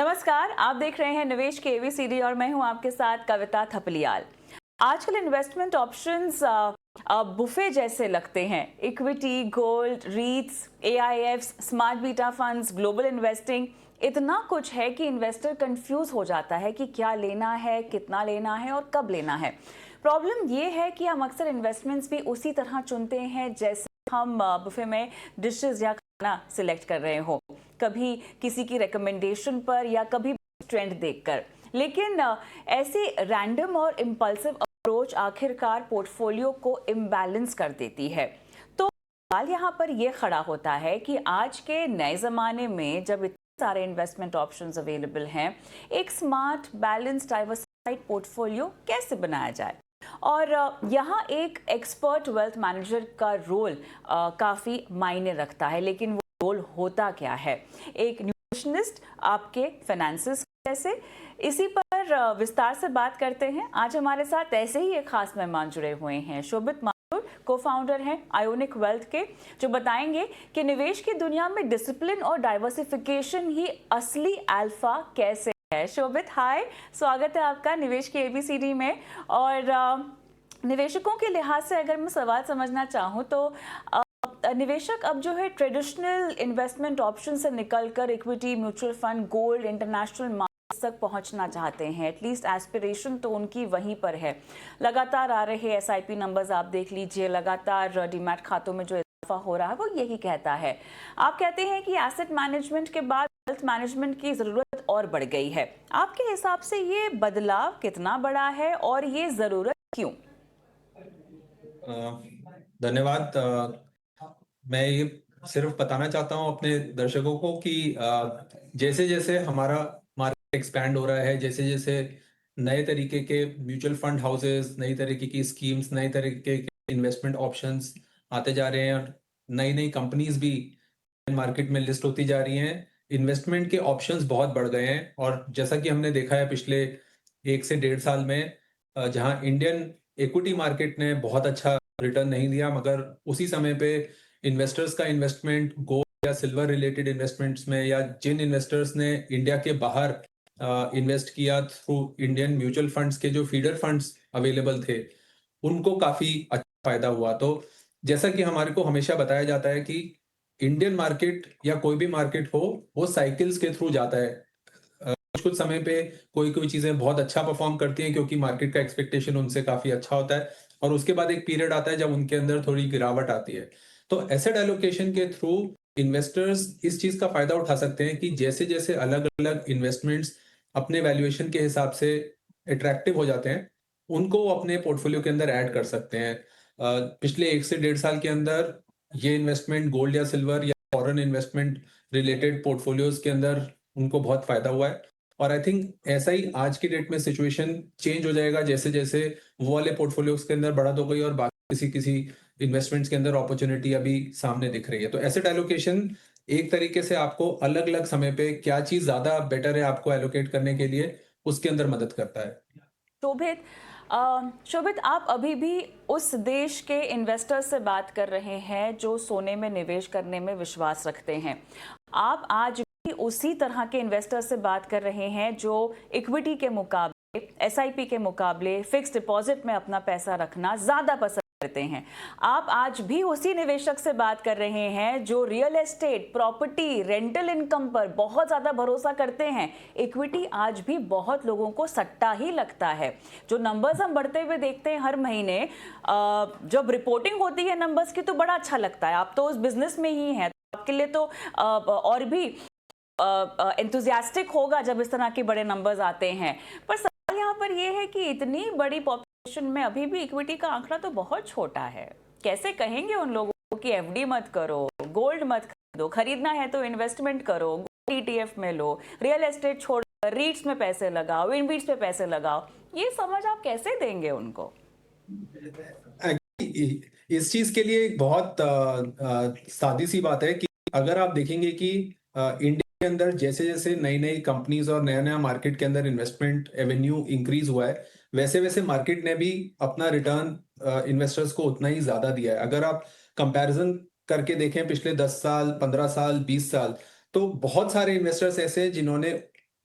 नमस्कार, आप देख रहे हैं निवेश के एबीसीडी और मैं हूं आपके साथ कविता थपलियाल। आजकल इन्वेस्टमेंट ऑप्शंस बुफे जैसे लगते हैं। Equity, gold, REITs, AIFs, smart beta funds, global investing, इतना कुछ है कि इन्वेस्टर कंफ्यूज हो जाता है कि क्या लेना है, कितना लेना है और कब लेना है। प्रॉब्लम ये है कि हम अक्सर इन्वेस्टमेंट्स भी उसी तरह चुनते हैं जैसे हम बुफे में डिशेस या खाना सिलेक्ट कर रहे हो, कभी किसी की रिकमेंडेशन पर या कभी ट्रेंड देखकर। लेकिन ऐसी रैंडम और इम्पल्सिव अप्रोच आखिरकार पोर्टफोलियो को इम्बैलेंस कर देती है। तो सवाल यहाँ पर यह खड़ा होता है कि आज के नए ज़माने में जब इतने सारे इन्वेस्टमेंट ऑप्शंस अवेलेबल हैं, एक स्मार्ट, बैलेंस, डाइवर्सिफाइड पोर्टफोलियो कैसे बनाया जाए। और यहाँ एक एक्सपर्ट वेल्थ मैनेजर का रोल काफ़ी मायने रखता है। लेकिन वो रोल होता क्या है? एक न्यूट्रिशनिस्ट आपके फाइनेंसेस कैसे, इसी पर विस्तार से बात करते हैं। आज हमारे साथ ऐसे ही एक खास मेहमान जुड़े हुए हैं। शोभित माथुर को फाउंडर हैं आयोनिक वेल्थ के, जो बताएंगे कि निवेश की दुनिया में डिसिप्लिन और डाइवर्सिफिकेशन ही असली अल्फा कैसे है। शोभित, हाय, स्वागत है आपका निवेश के एबीसीडी में। और निवेशकों के लिहाज से अगर मैं सवाल समझना चाहूँ तो निवेशक अब जो है ट्रेडिशनल इन्वेस्टमेंट ऑप्शन से निकलकर equity, mutual fund, gold, international markets तक पहुंचना चाहते हैं। एटलीस्ट एस्पिरेशन तो उनकी वहीं पर है। लगातार आ रहे एसआईपी नंबर्स आप देख लीजिए, लगातार डीमैट खातों में जो इजाफा हो रहा है वो यही कहता है। आप कहते हैं कि एसेट मैनेजमेंट के बाद वेल्थ मैनेजमेंट की जरूरत और बढ़ गई है। आपके हिसाब से ये बदलाव कितना बड़ा है और ये जरूरत क्यों? धन्यवाद। मैं ये सिर्फ बताना चाहता हूँ अपने दर्शकों को कि जैसे जैसे हमारा मार्केट एक्सपैंड हो रहा है, जैसे जैसे नए तरीके के म्यूचुअल फंड हाउसेस, नई तरीके की स्कीम्स, नए तरीके के इन्वेस्टमेंट ऑप्शंस आते जा रहे हैं और नई नई कंपनीज भी मार्केट में लिस्ट होती जा रही हैं, इन्वेस्टमेंट के ऑप्शंस बहुत बढ़ गए हैं। और जैसा कि हमने देखा है पिछले 1 से 1.5 साल में, जहां इंडियन इक्विटी मार्केट ने बहुत अच्छा रिटर्न नहीं दिया, मगर उसी समय पे इन्वेस्टर्स का इन्वेस्टमेंट गोल्ड या सिल्वर रिलेटेड इन्वेस्टमेंट्स में, या जिन इन्वेस्टर्स ने इंडिया के बाहर इन्वेस्ट किया थ्रू इंडियन म्यूचुअल फंड्स के जो फीडर फंड्स अवेलेबल थे, उनको काफी अच्छा फायदा हुआ। तो जैसा कि हमारे को हमेशा बताया जाता है कि इंडियन मार्केट या कोई भी मार्केट हो, वो साइकिल्स के थ्रू जाता है। कुछ कुछ समय पे कोई कोई चीजें बहुत अच्छा परफॉर्म करती हैं क्योंकि मार्केट का एक्सपेक्टेशन उनसे काफी अच्छा होता है, और उसके बाद एक पीरियड आता है जब उनके अंदर थोड़ी गिरावट आती है। तो एसेट एलोकेशन के थ्रू इन्वेस्टर्स इस चीज का फायदा उठा सकते हैं कि जैसे जैसे अलग अलग इन्वेस्टमेंट्स अपने वैल्यूएशन के हिसाब से अट्रैक्टिव हो जाते हैं, उनको वो अपने पोर्टफोलियो के अंदर ऐड कर सकते हैं। पिछले 1 से 1.5 साल के अंदर ये इन्वेस्टमेंट गोल्ड या सिल्वर या फॉरेन इन्वेस्टमेंट रिलेटेड पोर्टफोलियोज के अंदर उनको बहुत फायदा हुआ है। और आई थिंक ऐसा ही आज की डेट में सिचुएशन चेंज हो जाएगा, जैसे जैसे वो वाले पोर्टफोलियोज के अंदर बढ़त हो गई और बाकी किसी किसी इन्वेस्टमेंट्स के अंदर अपॉर्चुनिटी अभी सामने दिख रही है। तो एसेट एलोकेशन एक तरीके से आपको अलग अलग समय पे क्या चीज ज्यादा बेटर है आपको एलोकेट करने के लिए, उसके अंदर मदद करता है। शोभित, शोभित, आप अभी भी उस देश के इन्वेस्टर से बात कर रहे हैं जो सोने में निवेश करने में विश्वास रखते हैं। आप आज भी उसी तरह के इन्वेस्टर से बात कर रहे हैं जो इक्विटी के मुकाबले, एसआईपी के मुकाबले फिक्स डिपॉजिट में अपना पैसा रखना ज्यादा पसंद करते हैं। आप आज भी उसी निवेशक से बात कर रहे हैं जो real estate, property, rental income पर बहुत ज्यादा भरोसा करते हैं। इक्विटी आज भी बहुत लोगों को सट्टा ही लगता है। जो नंबर्स हम बढ़ते हुए देखते हैं हर महीने, जब रिपोर्टिंग होती है नंबर्स की तो बड़ा अच्छा लगता है। आप तो उस बिजनेस में ही हैं, तो आपके लिए तो और भी एंथुजियास्टिक होगा जब इस तरह के बड़े नंबर्स आते हैं। पर सवाल यहाँ पर यह है कि इतनी बड़ी पॉपुलेशन में अभी भी इक्विटी का आंकड़ा तो बहुत छोटा है। कैसे कहेंगे उन लोगों को कि एफडी मत करो, गोल्ड मत खरीदो, खरीदना है तो इन्वेस्टमेंट करो, ईटीएफ में लो, रियल एस्टेट छोड़कर रीट्स में पैसे लगाओ, इनबीट्स में पैसे लगाओ। ये समझ आप कैसे देंगे उनको? इस चीज के लिए एक बहुत सादी सी बात है कि अगर आप देखेंगे कि इंडिया के अंदर जैसे जैसे नई नई कंपनीज और नया नया मार्केट के अंदर इन्वेस्टमेंट एवेन्यू इंक्रीज हुआ है, वैसे वैसे मार्केट ने भी अपना रिटर्न इन्वेस्टर्स को उतना ही ज्यादा दिया है। अगर आप कंपैरिजन करके देखें पिछले 10 साल, 15 साल, 20 साल, तो बहुत सारे इन्वेस्टर्स ऐसे हैं जिन्होंने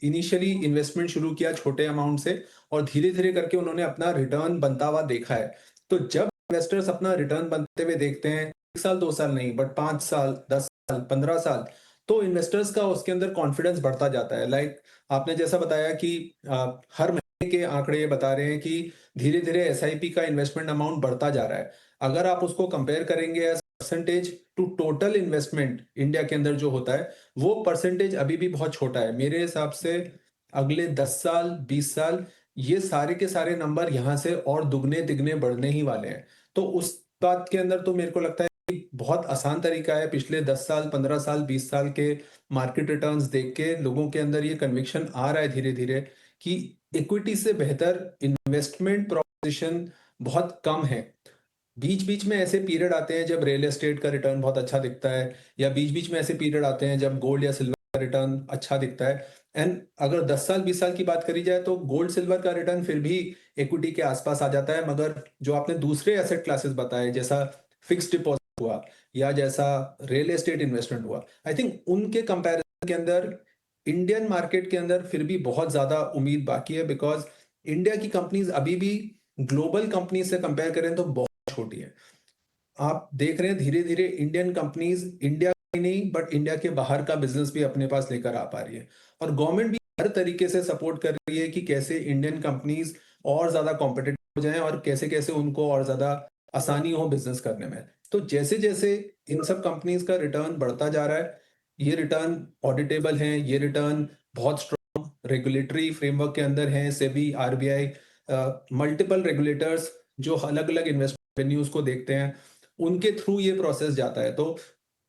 इनिशियली इन्वेस्टमेंट शुरू किया छोटे अमाउंट से और धीरे-धीरे करके उन्होंने अपना रिटर्न बनता हुआ देखा है। तो जब इन्वेस्टर्स अपना रिटर्न बनते हुए देखते हैं, 1 साल 2 साल नहीं बट 5 साल, 10 साल, 15 साल, तो इन्वेस्टर्स का उसके अंदर कॉन्फिडेंस बढ़ता जाता है। लाइक आपने जैसा बताया कि हर महीने के आंकड़े ये बता रहे हैं कि धीरे-धीरे एसआईपी का इन्वेस्टमेंट अमाउंट बढ़ता जा रहा है। अगर आप उसको कंपेयर करेंगे as percentage to total investment India के अंदर जो होता है, वो परसेंटेज अभी भी बहुत छोटा है। मेरे हिसाब से अगले 10 साल, 20 साल ये सारे के सारे नंबर यहाँ से और दुगने-तिगने बढ़ने ही वाले हैं। तो उस बात के अंदर तो मेरे को लगता है कि बहुत आसान तरीका है पिछले 10 साल, 15 साल, 20 साल के मार्केट रिटर्न्स देख के लोगों के अंदर ये कन्विक्शन आ रहा है धीरे-धीरे कि इक्विटी से बेहतर इन्वेस्टमेंट प्रोपोज़िशन बहुत कम है। बीच-बीच में ऐसे पीरियड आते हैं जब रियल एस्टेट का रिटर्न बहुत अच्छा दिखता है या बीच-बीच में ऐसे पीरियड आते हैं जब गोल्ड या सिल्वर का रिटर्न अच्छा दिखता है। एंड अगर 10 साल 20 साल की बात करी जाए तो गोल्ड सिल्वर का रिटर्न फिर भी इक्विटी के आसपास आ जाता है, मगर जो आपने दूसरे एसेट क्लासेस बताए जैसा फिक्स्ड डिपॉजिट हुआ या जैसा रियल एस्टेट इन्वेस्टमेंट हुआ, आई थिंक उनके कंपैरिजन के अंदर इंडियन मार्केट के अंदर फिर भी बहुत ज़्यादा उम्मीद बाकी है, बिकॉज़ इंडिया की कंपनीज़ अभी भी ग्लोबल कंपनीज़ से कंपेयर करें तो बहुत छोटी है। आप देख रहे हैं धीरे-धीरे इंडियन कंपनीज़ इंडिया ही नहीं बट इंडिया के बाहर का बिज़नेस भी अपने पास लेकर आ पा रही है। और गवर्नमेंट भी हर तरीके से सपोर्ट कर रही है कि कैसे इंडियन कंपनीज़ और ज़्यादा कॉम्पिटिटिव हो जाएँ और कैसे-कैसे उनको और ज़्यादा आसानी हो बिज़नेस करने में। तो जैसे-जैसे इन सब कंपनीज़ का रिटर्न बढ़ता जा रहा है, ये रिटर्न ऑडिटेबल हैं, ये रिटर्न बहुत स्ट्रॉन्ग रेगुलेटरी फ्रेमवर्क के अंदर हैं, सेबी, आरबीआई मल्टीपल रेगुलेटर्स जो अलग-अलग इन्वेस्टमेंट वेन्यूज़ को देखते हैं, उनके थ्रू ये प्रोसेस जाता है। तो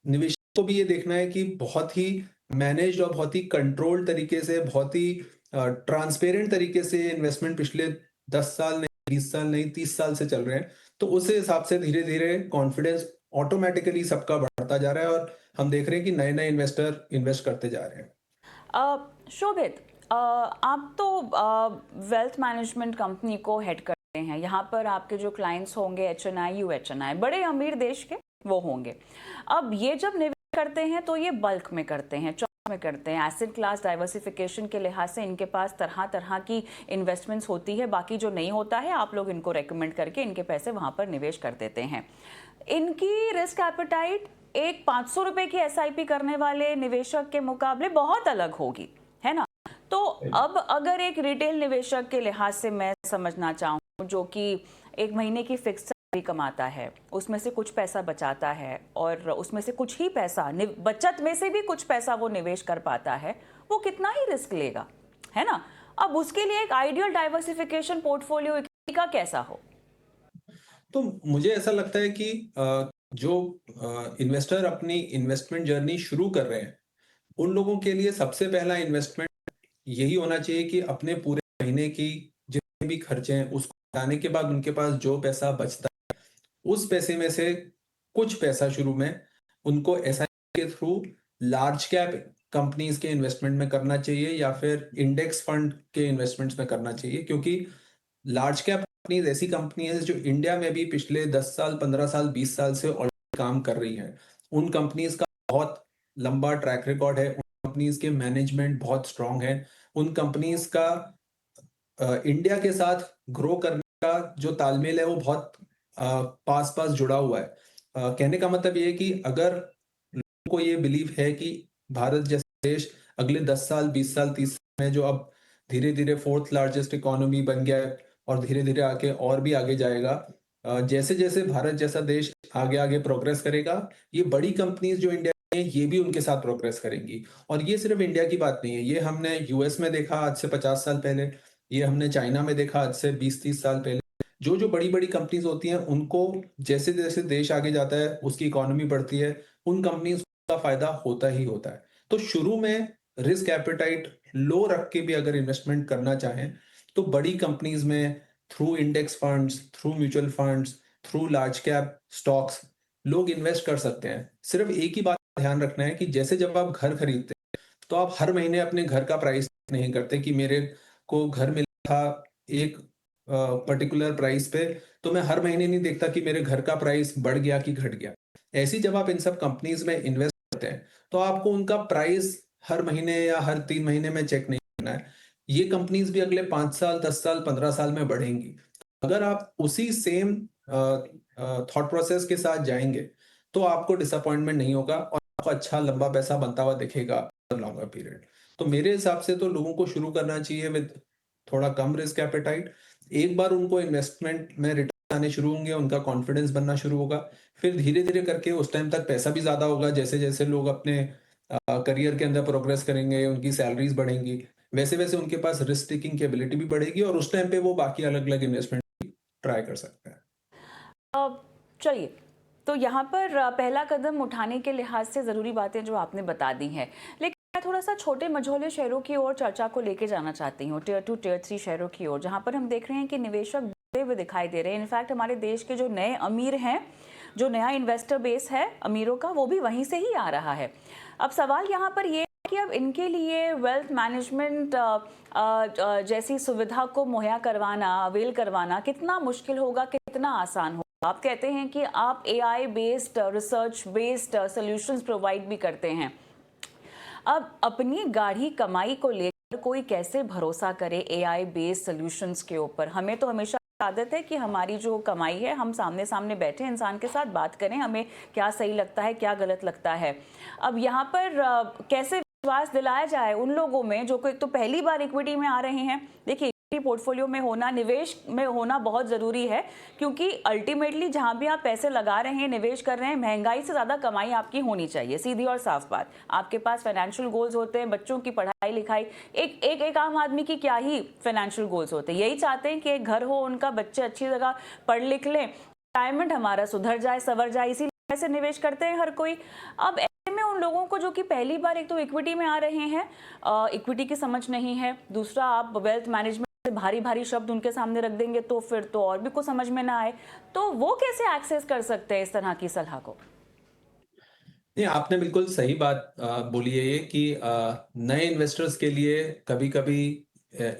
निवेशक को भी ये देखना है कि बहुत ही मैनेज्ड और बहुत ही कंट्रोल्ड तरीके से, बहुत ही ट्रांसपेरेंट तरीके से इन्वेस्टमेंट पिछले 10 साल नहीं, 20 साल नहीं, 30 साल से चल रहे हैं। तो उस हिसाब से धीरे-धीरे कॉन्फिडेंस ऑटोमैटिकली सबका बढ़ता जा रहा है और हम देख रहे हैं कि नए-नए इन्वेस्टर इन्वेस्ट करते जा रहे हैं। शोभित, आप तो वेल्थ मैनेजमेंट कंपनी को हेड करते हैं। यहाँ पर आपके जो क्लाइंट्स होंगे एचएनआई, यूएचएनआई, बड़े अमीर देश के वो होंगे। अब ये जब निवेश करते हैं तो ये बल्क में करते हैं, चौक में करते हैं। एसेट क्लास डाइवर्सिफिकेशन के लिहाज से इनके पास तरह तरह की इन्वेस्टमेंट्स होती है। बाकी जो नहीं होता है आप लोग इनको रेकमेंड करके इनके पैसे वहाँ पर निवेश कर देते हैं। इनकी रिस्क एपेटाइट एक 500 रुपए की एसआईपी करने वाले निवेशक के मुकाबले बहुत अलग होगी, है ना? तो अब अगर एक रिटेल निवेशक के लिहाज से मैं समझना चाहूँ जो कि एक महीने की फिक्स सैलरी कमाता है, उसमें से कुछ पैसा बचाता है और उसमें से कुछ ही पैसा बचत में से भी कुछ पैसा वो निवेश कर पाता है, वो कितना ही रिस्क लेगा, है ना? अब उसके लिए एक आइडियल डाइवर्सिफिकेशन पोर्टफोलियो इक्विटी का कैसा हो? तो मुझे ऐसा लगता है कि जो इन्वेस्टर अपनी इन्वेस्टमेंट जर्नी शुरू कर रहे हैं, उन लोगों के लिए सबसे पहला इन्वेस्टमेंट यही होना चाहिए कि अपने पूरे महीने की जितने भी खर्चे हैं उसको हटाने के बाद उनके पास जो पैसा बचता है, उस पैसे में से कुछ पैसा शुरू में उनको एसआईपी के थ्रू लार्ज कैप कंपनीज के इन्वेस्टमेंट में करना चाहिए या फिर इंडेक्स फंड के इन्वेस्टमेंट्स में करना चाहिए, क्योंकि लार्ज कैप कंपनीज ऐसी कंपनी है जो इंडिया में भी पिछले 10 साल, 15 साल, 20 साल से ऑलरेडी काम कर रही हैं। उन कंपनीज का बहुत लंबा ट्रैक रिकॉर्ड है, उन कंपनीज के मैनेजमेंट बहुत स्ट्रांग है, उन कंपनीज का इंडिया के साथ ग्रो करने का जो तालमेल है वो बहुत पास-पास जुड़ा हुआ है। कहने का मतलब ये है कि अगर लोगों को ये बिलीव है कि भारत जैसा देश अगले 10 साल, 20 साल, 30 साल में जो अब धीरे-धीरे फोर्थ लार्जेस्ट इकोनॉमी बन गया है और धीरे-धीरे आके और भी आगे जाएगा। जैसे-जैसे भारत जैसा देश आगे-आगे प्रोग्रेस करेगा, ये बड़ी कंपनीज़ जो इंडिया में हैं, ये भी उनके साथ प्रोग्रेस करेंगी। और ये सिर्फ इंडिया की बात नहीं है, ये हमने यूएस में देखा आज से 50 साल पहले, ये हमने चाइना में देखा आज से 20-30 साल पहले। जो-जो बड़ी-बड़ी कंपनीज़ होती हैं, उनको जैसे-जैसे देश आगे जाता है, उसकी इकोनॉमी बढ़ती है, उन कंपनीज़ का फ़ायदा होता ही होता है। तो शुरू में रिस्क एपेटाइट लो रख के भी अगर इन्वेस्टमेंट करना चाहें, तो बड़ी कंपनीज़ में through index funds, through mutual funds, through large cap stocks लोग इन्वेस्ट कर सकते हैं। सिर्फ एक ही बात का ध्यान रखना है कि जैसे जब आप घर खरीदते हैं, तो आप हर महीने अपने घर का प्राइस नहीं करते कि मेरे को घर मिला था एक पर्टिकुलर प्राइस पे, तो मैं हर महीने नहीं देखता कि मेरे घर का प्राइस बढ़ गया कि घट गया। ऐसे ही जब आप इन सब कंपनीज़ में इन्वेस्ट करते हैं, तो आपको उनका प्राइस हर महीने या हर 3 महीने में चेक नहीं करना करना है, ये कंपनीज भी अगले 5 साल, 10 साल, 15 साल में बढ़ेंगी। अगर आप उसी सेम थॉट प्रोसेस के साथ जाएंगे, तो आपको डिसअपॉइंटमेंट नहीं होगा और आपको अच्छा लंबा पैसा बनता हुआ दिखेगा लॉन्गर पीरियड। तो मेरे हिसाब से तो लोगों को शुरू करना चाहिए विद थोड़ा कम रिस्क एपेटाइट। एक बार उनको इन्वेस्टमेंट में रिटर्न आने शुरू होंगे, उनका कॉन्फिडेंस बनना शुरू होगा, फिर धीरे-धीरे करके उस टाइम तक पैसा भी ज़्यादा होगा, जैसे-जैसे लोग अपने करियर के अंदर प्रोग्रेस करेंगे, उनकी सैलरीज बढ़ेंगी, वैसे-वैसे उनके पास रिस्क टेकिंग की एबिलिटी भी बढ़ेगी और उस टाइम पे वो बाकी अलग-अलग इन्वेस्टमेंट ट्राई कर सकते हैं। चलिए, तो यहाँ पर पहला कदम उठाने के लिहाज से ज़रूरी बातें जो आपने बता दी हैं, लेकिन मैं थोड़ा सा छोटे मझोले शहरों की ओर चर्चा को लेके जाना चाहती हूँ, टियर 2 टियर 3 शहरों की ओर, जहाँ पर हम देख रहे हैं कि निवेशक बढ़ते हुए दिखाई दे रहे हैं। इनफैक्ट हमारे देश के जो नए अमीर हैं, जो नया इन्वेस्टर बेस है अमीरों का, वो भी वहीं से ही आ रहा है। अब सवाल यहाँ पर ये कि अब इनके लिए वेल्थ मैनेजमेंट जैसी सुविधा को मुहैया करवाना, अवेल करवाना कितना मुश्किल होगा, कितना आसान होगा? आप कहते हैं कि आप AI based, research based solutions provide भी करते हैं। अब अपनी गाढ़ी कमाई को लेकर कोई कैसे भरोसा करे AI बेस्ड सॉल्यूशंस के ऊपर? हमें तो हमेशा आदत है कि हमारी जो कमाई है, हम सामने सामने बैठे इंसान के साथ बात करें, हमें क्या सही लगता है, क्या गलत लगता है। अब यहाँ पर कैसे विश्वास दिलाया जाए उन लोगों में जो कोई तो पहली बार इक्विटी में आ रहे हैं? देखिए, इक्विटी पोर्टफोलियो में होना, निवेश में होना बहुत ज़रूरी है, क्योंकि अल्टीमेटली जहाँ भी आप पैसे लगा रहे हैं, निवेश कर रहे हैं, महंगाई से ज़्यादा कमाई आपकी होनी चाहिए, सीधी और साफ बात। आपके पास फाइनेंशियल गोल्स होते हैं, बच्चों की पढ़ाई लिखाई, एक आम आदमी की क्या ही फाइनेंशियल गोल्स होते हैं। यही चाहते हैं कि एक घर हो उनका, बच्चे अच्छी जगह पढ़ लिख लें, रिटायरमेंट हमारा सुधर जाए, संवर जाए, इसीलिए ऐसे निवेश करते हैं हर कोई। अब ऐसे में उन लोगों को जो कि पहली बार एक तो इक्विटी में आ रहे हैं, इक्विटी की समझ नहीं है, दूसरा आप वेल्थ मैनेजमेंट से भारी भारी शब्द उनके सामने रख देंगे तो फिर तो और भी कुछ समझ में ना आए, तो वो कैसे एक्सेस कर सकते हैं इस तरह की सलाह को? नहीं, आपने बिल्कुल सही बात बोली है ये कि नए इन्वेस्टर्स के लिए कभी-कभी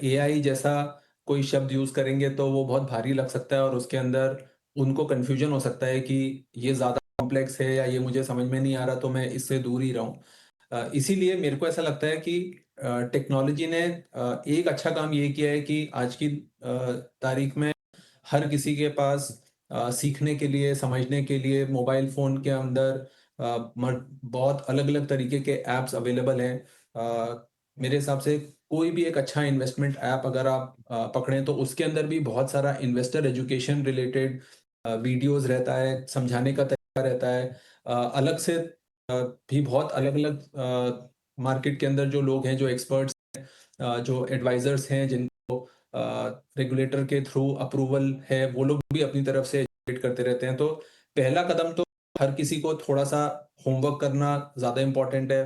AI जैसा कोई शब्द यूज़ करेंगे तो वो बहुत भारी लग सकता है और उसके अंदर उनको कन्फ्यूजन हो सकता है कि ये ज़्यादा कॉम्प्लेक्स है या ये मुझे समझ में नहीं आ रहा तो मैं इससे दूर ही रहूँ। इसीलिए मेरे को ऐसा लगता है कि टेक्नोलॉजी ने एक अच्छा काम ये किया है कि आज की तारीख में हर किसी के पास सीखने के लिए, समझने के लिए मोबाइल फ़ोन के अंदर बहुत अलग-अलग तरीके के ऐप्स अवेलेबल हैं। मेरे हिसाब से कोई भी एक अच्छा इन्वेस्टमेंट ऐप अगर आप पकड़ें तो उसके अंदर भी बहुत सारा इन्वेस्टर एजुकेशन रिलेटेड वीडियोज़ रहता है, समझाने का तरीका रहता है। अलग से भी बहुत अलग-अलग मार्केट के अंदर जो लोग हैं, जो एक्सपर्ट्स जो एडवाइज़र्स हैं जिनको रेगुलेटर के थ्रू अप्रूवल है, वो लोग भी अपनी तरफ से एजुकेट करते रहते हैं। तो पहला कदम तो हर किसी को थोड़ा-सा होमवर्क करना ज़्यादा इम्पोर्टेंट है,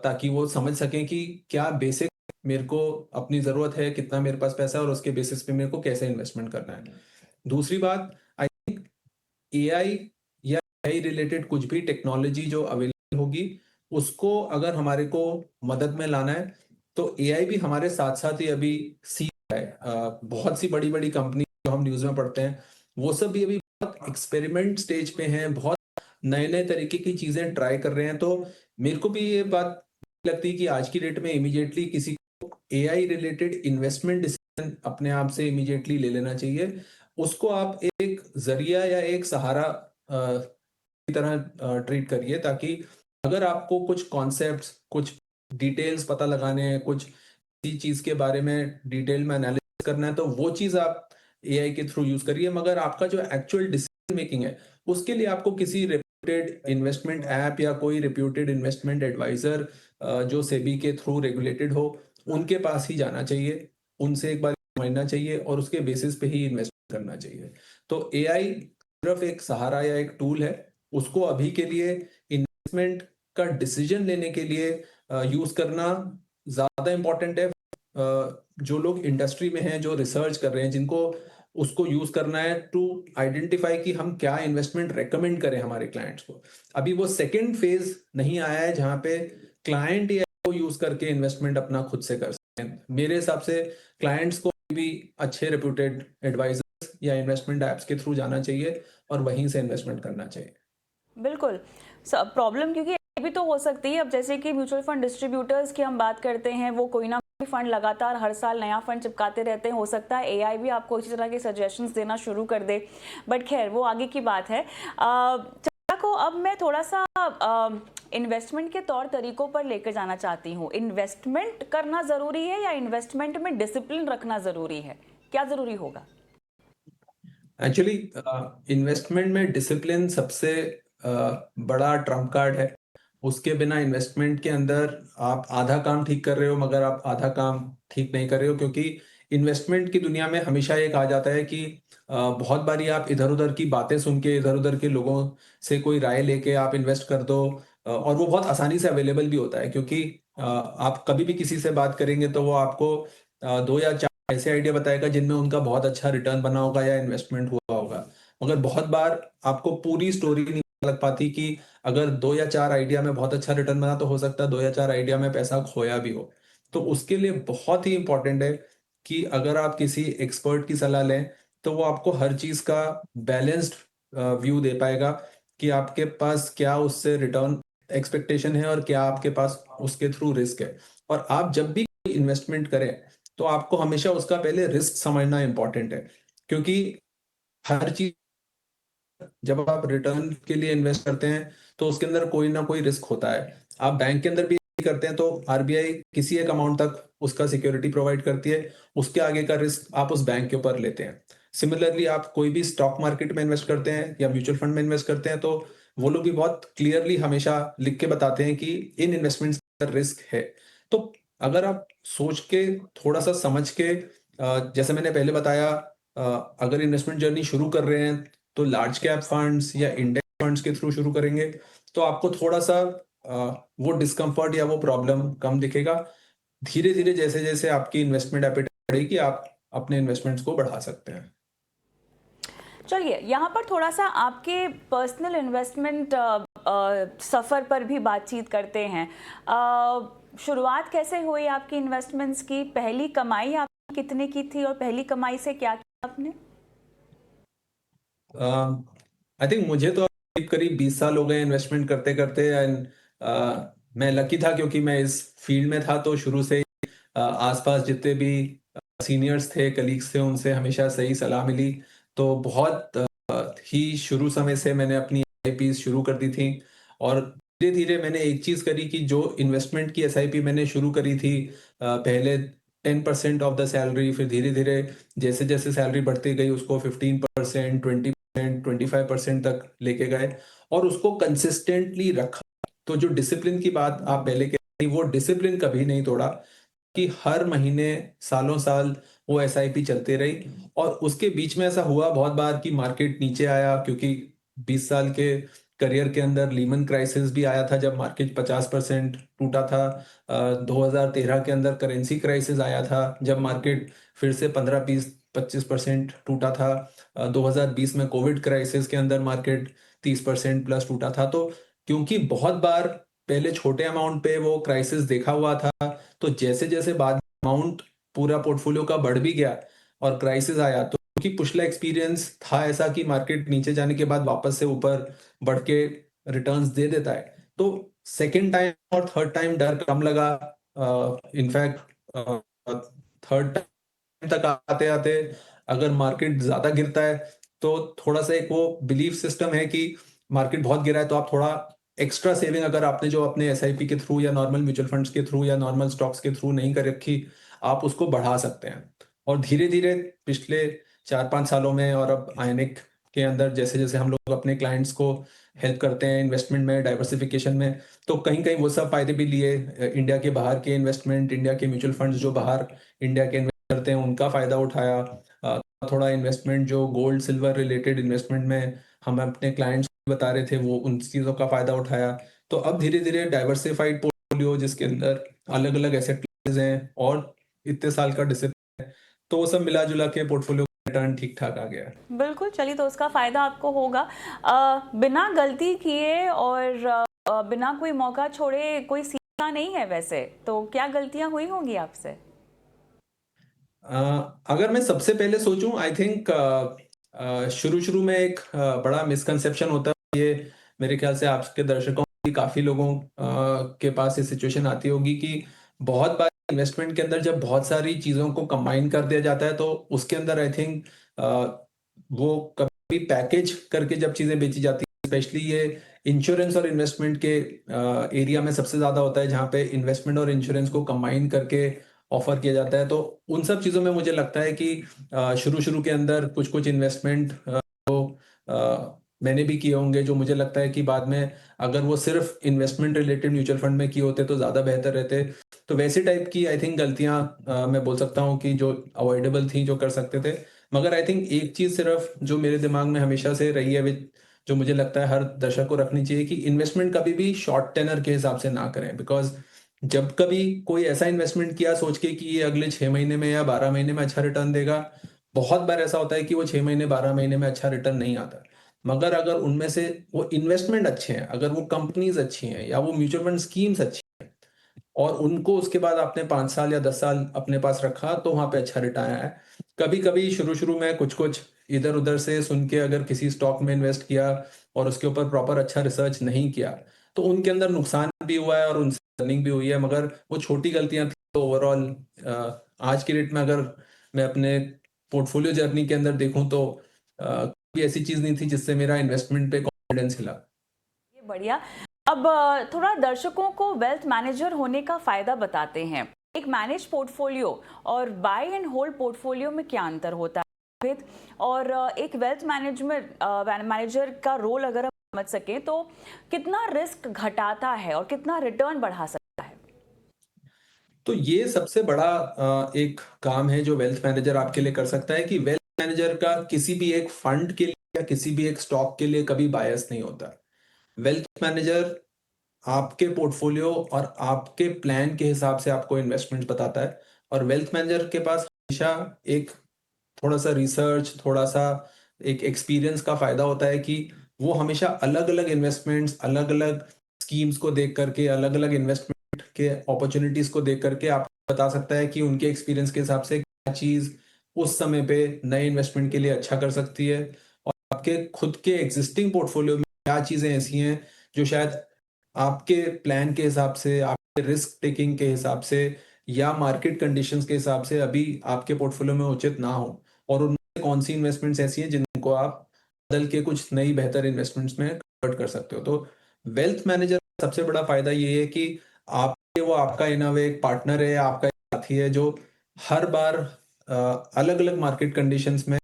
ताकि वो समझ सकें कि क्या बेसिक मेरे को अपनी ज़रूरत है, कितना मेरे पास पैसा है और उसके बेसिस पे मेरे को कैसे इन्वेस्टमेंट करना है। दूसरी बात, आई थिंक AI या AI रिलेटेड कुछ भी टेक्नोलॉजी जो अवेलेबल होगी, उसको अगर हमारे को मदद में लाना है, तो AI भी हमारे साथ-साथ ही अभी सीख रहा है। बहुत सी बड़ी-बड़ी कंपनी जो हम न्यूज़ में पढ़ते हैं, वो सब भी अभी बहुत एक्सपेरिमेंट स्टेज पे हैं, बहुत नए-नए तरीके की चीज़ें ट्राई कर रहे हैं। तो मेरे को भी ये बात लगती है कि आज की डेट में इमीडिएटली किसी को AI रिलेटेड इन्वेस्टमेंट डिसीजन अपने आप से इमीडिएटली ले लेना चाहिए। उसको आप एक ज़रिया या एक सहारा की तरह ट्रीट करिए, ताकि अगर आपको कुछ कॉन्सेप्ट्स, कुछ डिटेल्स पता लगाने हैं, कुछ किसी चीज़ के बारे में डिटेल में एनालिसिस करना है, तो वो चीज़ आप AI के थ्रू यूज़ करिए। मगर आपका जो एक्चुअल डिसीजन मेकिंग है, उसके लिए आपको किसी रेप्यूटेड इन्वेस्टमेंट ऐप या कोई रेप्यूटेड इन्वेस्टमेंट एडवाइज़र जो सेबी के थ्रू रेगुलेटेड हो, उनके पास ही जाना चाहिए। उनसे एक बार समझना चाहिए और उसके बेसिस पे ही इन्वेस्ट करना चाहिए। तो AI सिर्फ़ एक सहारा या एक टूल है, उसको अभी के लिए इन्वेस्टमेंट का डिसीजन लेने के लिए यूज़ करना ज़्यादा इम्पोर्टेंट है। जो लोग इंडस्ट्री में हैं, जो रिसर्च कर रहे हैं, जिनको उसको यूज़ करना है टू आइडेंटिफाई कि हम क्या इन्वेस्टमेंट रेकमेंड करें हमारे क्लाइंट्स को। अभी वो सेकंड फेज़ नहीं आया है जहाँ पे क्लाइंट AI को यूज़ करके इन्वेस्टमेंट अपना खुद से कर सकें। मेरे हिसाब से क्लाइंट्स को भी अच्छे रेप्यूटेड एडवाइज़र्स या इन्वेस्टमेंट ऐप्स के थ्रू जाना चाहिए और वहीं से इन्वेस्टमेंट करना चाहिए। बिल्कुल। प्रॉब्लम क्योंकि ये भी तो हो सकती है, अब जैसे कि म्यूचुअल फंड डिस्ट्रीब्यूटर्स की हम बात करते हैं, वो कोई ना फंड लगातार हर साल नया फंड चिपकाते रहते हैं, हो सकता है एआई भी आपको इसी तरह के सजेशंस देना शुरू कर दे, बट खैर वो आगे की बात है। चर्चा को अब मैं थोड़ा सा इन्वेस्टमेंट के तौर तरीकों पर लेकर जाना चाहती हूँ। इन्वेस्टमेंट करना ज़रूरी है या इन्वेस्टमेंट में डिसिप्लिन रखना ज़रूरी है? क्या ज़रूरी होगा? एक्चुअली इन्वेस्टमेंट में डिसिप्लिन सबसे बड़ा ट्रम्प कार्ड है। उसके बिना इन्वेस्टमेंट के अंदर आप आधा काम ठीक कर रहे हो मगर आप आधा काम ठीक नहीं कर रहे हो, क्योंकि इन्वेस्टमेंट की दुनिया में हमेशा ये कहा जाता है कि बहुत बारी आप इधर-उधर की बातें सुन के, इधर-उधर के लोगों से कोई राय लेके आप इन्वेस्ट कर दो, और वो बहुत आसानी से अवेलेबल भी होता है, क्योंकि आप कभी भी किसी से बात करेंगे तो वो आपको 2 या 4 ऐसे आइडिया बताएगा जिनमें उनका बहुत अच्छा रिटर्न बना होगा या इन्वेस्टमेंट हुआ होगा। मगर बहुत बार आपको पूरी स्टोरी नहीं लग पाती कि अगर 2 या 4 आइडिया में बहुत अच्छा रिटर्न बना तो हो सकता है 2 या 4 आइडिया में पैसा खोया भी हो। तो उसके लिए बहुत ही इम्पोर्टेंट है कि अगर आप किसी एक्सपर्ट की सलाह लें, तो वो आपको हर चीज़ का बैलेंस्ड व्यू दे पाएगा कि आपके पास क्या उससे रिटर्न एक्सपेक्टेशन है और क्या आपके पास उसके थ्रू रिस्क है। और आप जब भी कोई इन्वेस्टमेंट करें, तो आपको हमेशा उसका पहले रिस्क समझना इम्पोर्टेंट है, क्योंकि हर चीज़ जब आप रिटर्न के लिए इन्वेस्ट करते हैं, तो उसके अंदर कोई ना कोई रिस्क होता है। आप बैंक के अंदर भी करते हैं तो आरबीआई किसी एक अमाउंट तक उसका सिक्योरिटी प्रोवाइड करती है, उसके आगे का रिस्क आप उस बैंक के ऊपर लेते हैं। सिमिलरली आप कोई भी स्टॉक मार्केट में इन्वेस्ट करते हैं या म्यूचुअल फंड में इन्वेस्ट करते हैं, तो वो लोग भी बहुत क्लियरली हमेशा लिख के बताते हैं कि इन इन्वेस्टमेंट्स का रिस्क है। तो अगर आप सोच के, थोड़ा-सा समझ के, जैसे मैंने पहले बताया, अगर इन्वेस्टमेंट जर्नी शुरू कर रहे हैं तो लार्ज कैप फंड्स या इंडेक्स फंड्स के थ्रू शुरू करेंगे, तो आपको थोड़ा-सा वो डिस्कम्फर्ट या वो प्रॉब्लम कम दिखेगा। धीरे-धीरे जैसे-जैसे आपकी इन्वेस्टमेंट एपेटाइट बढ़ेगी, आप अपने इन्वेस्टमेंट्स को बढ़ा सकते हैं। चलिए यहाँ पर थोड़ा सा आपके पर्सनल इन्वेस्टमेंट सफ़र पर भी बातचीत करते हैं। शुरुआत कैसे हुई आपकी इन्वेस्टमेंट्स की? पहली कमाई आपकी कितने की थी और पहली कमाई से क्या किया आपने? आई थिंक मुझे तो करीब 20 साल हो गए इन्वेस्टमेंट करते-करते, एंड मैं लकी था क्योंकि मैं इस फील्ड में था, तो शुरू से ही आस-पास जितने भी सीनियर्स थे, कलीग्स थे, उनसे हमेशा सही सलाह मिली। तो बहुत ही शुरू समय से मैंने अपनी एसआईपीज़ शुरू कर दी थी, और धीरे-धीरे मैंने एक चीज़ करी कि जो इन्वेस्टमेंट की एसआईपी मैंने शुरू करी थी, पहले 10% ऑफ द सैलरी, फिर धीरे-धीरे जैसे-जैसे सैलरी बढ़ती गई उसको 15%, 20%, 25% तक लेके गए और उसको कंसिस्टेंटली रखा। तो जो डिसिप्लिन की बात आप पहले कह रही, वो डिसिप्लिन कभी नहीं तोड़ा, कि हर महीने सालों साल वो एसआईपी चलती रही। और उसके बीच में ऐसा हुआ बहुत बार कि मार्केट नीचे आया, क्योंकि 20 साल के करियर के अंदर लीमन क्राइसिस भी आया था जब मार्केट 50% टूटा था। 2013 के अंदर करेंसी क्राइसिस आया था जब मार्केट फिर से 15-20-25% टूटा था। 2020 में कोविड क्राइसिस के अंदर मार्केट 30% प्लस टूटा था। तो क्योंकि बहुत बार पहले छोटे अमाउंट पे वो क्राइसिस देखा हुआ था, तो जैसे-जैसे बाद अमाउंट पूरा पोर्टफोलियो का बढ़ भी गया और क्राइसिस आया, तो क्योंकि पिछला एक्सपीरियंस था ऐसा कि मार्केट नीचे जाने के बाद वापस से ऊपर बढ़ के रिटर्न्स दे देता है। तो सेकंड टाइम और थर्ड टाइम डर कम लगा। इनफैक्ट थर्ड टाइम तक आते-आते अगर मार्केट ज़्यादा गिरता है, तो थोड़ा-सा एक वो बिलीफ सिस्टम है कि मार्केट बहुत गिरा है, तो आप थोड़ा एक्स्ट्रा सेविंग अगर आपने जो अपने एसआईपी के थ्रू या नॉर्मल म्यूचुअल फंड्स के थ्रू या नॉर्मल स्टॉक्स के थ्रू नहीं कर रखी, आप उसको बढ़ा सकते हैं। और धीरे-धीरे पिछले 4-5 सालों में और अब आइनिक के अंदर जैसे-जैसे हम लोग अपने क्लाइंट्स को हेल्प करते हैं इन्वेस्टमेंट में, डाइवर्सिफिकेशन में, तो कहीं-कहीं वो सब फायदे भी लिए। इंडिया के बाहर के इन्वेस्टमेंट, इंडिया के म्यूचुअल फंड्स जो बाहर इंडिया के इन्वेस्ट करते हैं, उनका फायदा उठाया। थोड़ा इन्वेस्टमेंट जो गोल्ड, सिल्वर रिलेटेड इन्वेस्टमेंट में हम अपने क्लाइंट्स को बता रहे थे, वो उन चीज़ों का फायदा उठाया। तो अब धीरे-धीरे डाइवर्सिफाइड पोर्टफोलियो जिसके अंदर अलग-अलग एसेट क्लासेस हैं और इतने साल का डिसिप्लिन है, तो वो सब मिला-जुला के पोर्टफोलियो का रिटर्न ठीक-ठाक आ गया है। बिल्कुल, चलिए तो उसका फ़ायदा आपको होगा। बिना गलती किए और बिना कोई मौका छोड़े कोई सीखता नहीं है वैसे, तो क्या गलतियाँ हुई होंगी आपसे? अगर मैं सबसे पहले सोचूं, आई थिंक शुरू-शुरू में एक बड़ा मिसकंसेप्शन होता है, ये मेरे ख्याल से आपके दर्शकों की काफ़ी लोगों के पास ये सिचुएशन आती होगी कि बहुत बार इन्वेस्टमेंट के अंदर जब बहुत सारी चीज़ों को कंबाइन कर दिया जाता है तो उसके अंदर आई थिंक वो कभी पैकेज करके जब चीज़ें बेची जाती हैं, स्पेशली ये इंश्योरेंस और इन्वेस्टमेंट के एरिया में सबसे ज़्यादा होता है, जहाँ पे इन्वेस्टमेंट और इंश्योरेंस को कंबाइन करके ऑफर किया जाता है। तो उन सब चीज़ों में मुझे लगता है कि शुरू-शुरू के अंदर कुछ-कुछ इन्वेस्टमेंट मैंने भी किए होंगे, जो मुझे लगता है कि बाद में अगर वो सिर्फ इन्वेस्टमेंट रिलेटेड म्यूचुअल फंड में किए होते तो ज़्यादा बेहतर रहते। तो वैसे टाइप की आई थिंक गलतियाँ मैं बोल सकता हूँ कि जो अवॉइडेबल थी, जो कर सकते थे। मगर आई थिंक एक चीज़ सिर्फ जो मेरे दिमाग में हमेशा से रही है, जो मुझे लगता है हर दर्शक को रखनी चाहिए, कि इन्वेस्टमेंट कभी भी शॉर्ट टेनर के हिसाब से ना करें। बिकॉज़ जब कभी कोई ऐसा इन्वेस्टमेंट किया सोच के कि ये अगले 6 महीने में या 12 महीने में अच्छा रिटर्न देगा, बहुत बार ऐसा होता है कि वो 6 महीने 12 महीने में अच्छा रिटर्न नहीं आता। मगर अगर उनमें से वो इन्वेस्टमेंट अच्छे हैं, अगर वो कंपनीज़ अच्छी हैं या वो म्यूचुअल फंड स्कीम्स अच्छी हैं और उनको उसके बाद आपने 5 साल या 10 साल अपने पास रखा, तो वहाँ पे अच्छा रिटर्न आया है। कभी-कभी शुरू-शुरू में कुछ-कुछ इधर-उधर से सुन के अगर किसी स्टॉक में इन्वेस्ट किया और उसके ऊपर प्रॉपर अच्छा रिसर्च नहीं किया, तो उनके अंदर नुकसान भी हुआ है और उनसे अर्निंग भी हुई है। मगर वो छोटी गलतियाँ थी, तो ओवरऑल आज की डेट में अगर मैं अपने पोर्टफोलियो जर्नी के अंदर देखूँ तो कोई ऐसी चीज़ नहीं थी जिससे मेरा इन्वेस्टमेंट पे कॉन्फिडेंस हिला। ये बढ़िया। अब थोड़ा दर्शकों को वेल्थ मैनेजर होने का फायदा बताते हैं। एक मैनेज पोर्टफोलियो और बाय एंड होल्ड पोर्टफोलियो में क्या अंतर होता है, और एक वेल्थ मैनेजमेंट मैनेजर का रोल अगर हम समझ सकें तो कितना रिस्क घटाता है और कितना रिटर्न बढ़ा सकता है? तो ये सबसे बड़ा एक काम है जो वेल्थ मैनेजर आपके लिए कर सकता है, कि वेल्थ मैनेजर का किसी भी एक फंड के लिए या किसी भी एक स्टॉक के लिए कभी बायस नहीं होता। वेल्थ मैनेजर आपके पोर्टफोलियो और आपके प्लान के हिसाब से आपको इन्वेस्टमेंट बताता है, और वेल्थ मैनेजर के पास हमेशा एक थोड़ा-सा रिसर्च, थोड़ा-सा एक एक्सपीरियंस का फ़ायदा होता है, कि वो हमेशा अलग-अलग इन्वेस्टमेंट्स, अलग-अलग स्कीम्स को देख करके, अलग-अलग इन्वेस्टमेंट के अपॉर्च्युनिटीज़ को देख करके आपको बता सकता है कि उनके एक्सपीरियंस के हिसाब से क्या चीज़ उस समय पे नए इन्वेस्टमेंट के लिए अच्छा कर सकती है, और आपके खुद के एक्जिस्टिंग पोर्टफोलियो में क्या चीज़ें ऐसी हैं जो शायद आपके प्लान के हिसाब से, आपके रिस्क टेकिंग के हिसाब से या मार्केट कंडीशंस के हिसाब से अभी आपके पोर्टफोलियो में उचित ना हो, और उनमें कौन-सी इन्वेस्टमेंट्स ऐसी हैं जिनको आप बदल के कुछ नई बेहतर इन्वेस्टमेंट्स में कन्वर्ट कर सकते हो। तो वेल्थ मैनेजर का सबसे बड़ा फ़ायदा ये है कि आपके वो आपका इन अ वे एक पार्टनर है, आपका एक साथी है, जो हर बार अलग-अलग मार्केट कंडीशंस में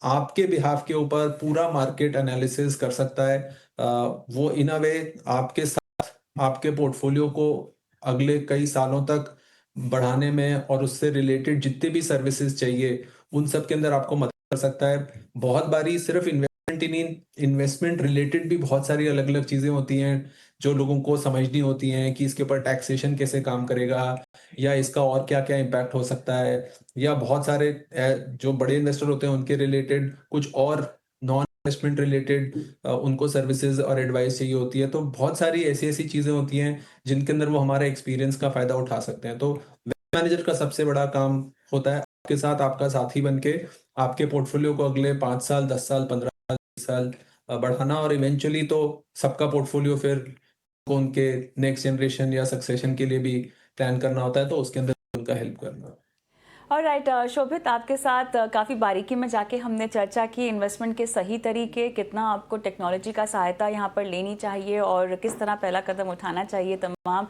आपके बिहाफ के ऊपर पूरा मार्केट एनालिसिस कर सकता है। वो इन अ वे आपके आपके पोर्टफोलियो को अगले कई सालों तक बढ़ाने में और उससे रिलेटेड जितने भी सर्विसेज चाहिए, उन सब के अंदर आपको मदद कर सकता है। बहुत बारी सिर्फ इन्वेस्टमेंट ही नहीं, इन्वेस्टमेंट रिलेटेड भी बहुत सारी अलग-अलग चीज़ें होती हैं, जो लोगों को समझनी होती हैं, कि इसके ऊपर टैक्सेशन कैसे काम करेगा या इसका और क्या-क्या इम्पैक्ट हो सकता है, या बहुत सारे जो बड़े इन्वेस्टर होते हैं, उनके रिलेटेड कुछ और नॉन इन्वेस्टमेंट रिलेटेड उनको सर्विसेज और एडवाइस चाहिए होती है। तो बहुत सारी ऐसी-ऐसी चीज़ें होती हैं, जिनके अंदर वो हमारे एक्सपीरियंस का फ़ायदा उठा सकते हैं। तो वेल्थ मैनेजर का सबसे बड़ा काम होता है आपके साथ आपका साथी बन के आपके पोर्टफोलियो को अगले 5 साल, 10 साल, 15 साल, 20 साल बढ़ाना, और इवेंचुअली तो सबका पोर्टफोलियो फिर को उनके नेक्स्ट जनरेशन या सक्सेशन के लिए भी प्लान करना होता है, तो उसके अंदर उनका हेल्प करना। ऑलराइट शोभित, आपके साथ काफ़ी बारीकी में जाके हमने चर्चा की इन्वेस्टमेंट के सही तरीके, कितना आपको टेक्नोलॉजी का सहायता यहाँ पर लेनी चाहिए और किस तरह पहला कदम उठाना चाहिए, तमाम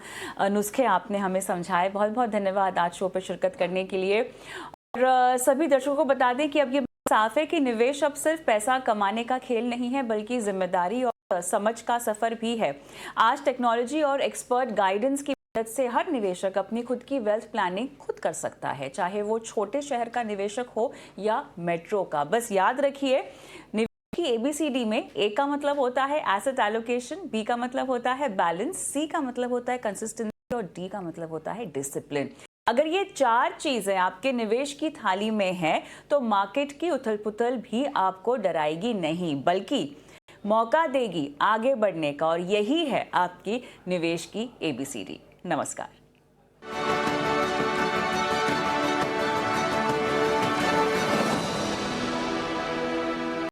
नुस्खे आपने हमें समझाए। बहुत बहुत धन्यवाद आज शो पर शिरकत करने के लिए। और सभी दर्शकों को बता दें कि अब ये साफ है कि निवेश अब सिर्फ पैसा कमाने का खेल नहीं है, बल्कि जिम्मेदारी और समझ का सफर भी है। आज टेक्नोलॉजी और एक्सपर्ट गाइडेंस की मदद से हर निवेशक अपनी खुद की वेल्थ प्लानिंग खुद कर सकता है, चाहे वो छोटे शहर का निवेशक हो या मेट्रो का। बस याद रखिए, निवेश की ABCD में A का मतलब होता है एसेट एलोकेशन, B का मतलब होता है बैलेंस, C का मतलब होता है कंसिस्टेंसी और D का मतलब होता है डिसिप्लिन। अगर ये 4 चीजें आपके निवेश की थाली में हैं, तो मार्केट की उथल-पुथल भी आपको डराएगी नहीं, बल्कि मौका देगी आगे बढ़ने का। और यही है आपकी निवेश की ABCD। नमस्कार।